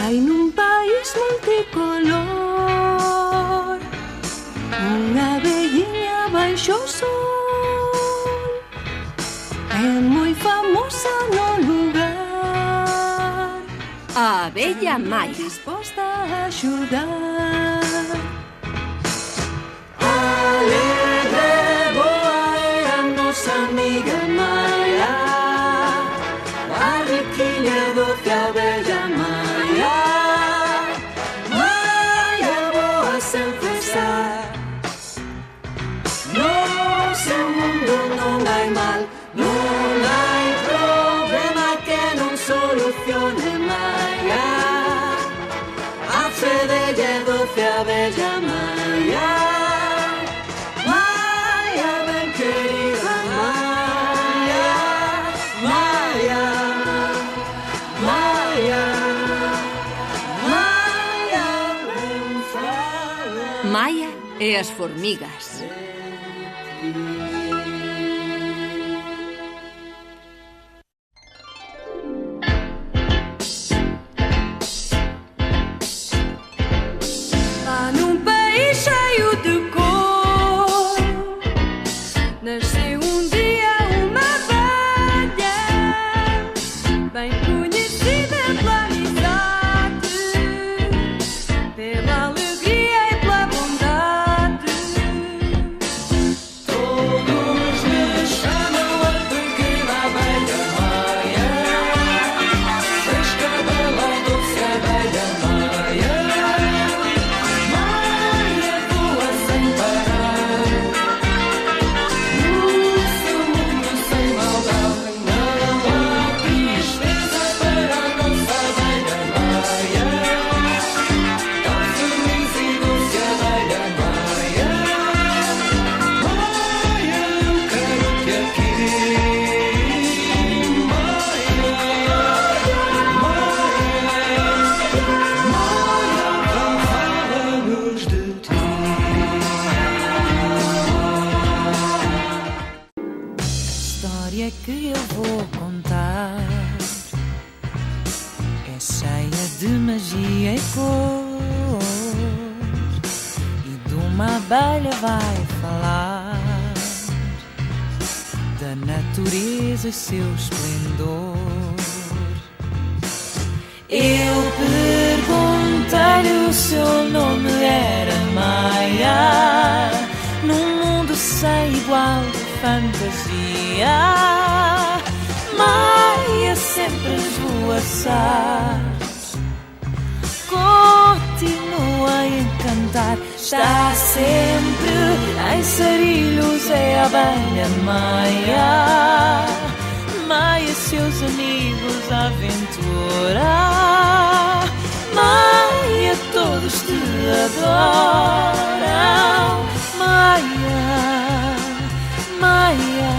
Ai, num país multicolor, unha velhinha baixo o sol, é moi famosa no lugar, A abella Maia. disposta a axudar. Alegre, boa é a nosa amiga Maia, a riquinha doce abella Maia. Maia boa sen cesar, no seu mundo non hai mal, non hai problema que non solucione Maia. A fede lle doce abella Maia. Maia e as formigas. Lá num país cheio de cor, nasceu um dia uma abelha, bem conhecida pela amizade, pela alegria e pela bondade. Todos lhe chamam a pequena abelha Maia, fresca, bela, doce abelha Maia. Maia voa sem parar, no seu mundo sem maldade. Não há tristeza para a nossa abelha Maia, tão feliz e doce abelha Maia. Maia, eu quero-te aqui, Maia, fala-nos de ti. A história que eu vou contar é cheia de magia e cor, e de uma abelha vai falar da natureza e seu esplendor. Eu perguntei-lhe, o seu nome era Maia, num mundo sem igual de fantasia. Maia sempre a esvoaçar, continua a encantar, está sempre em sarilhos, é a abelha Maia. Maia e seus amigos à aventura, Maia, todos te adoram. Maia, Maia,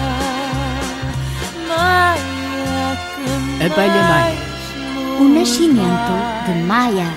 Maia, que Abelha Maia. mais O nascimento de Maia.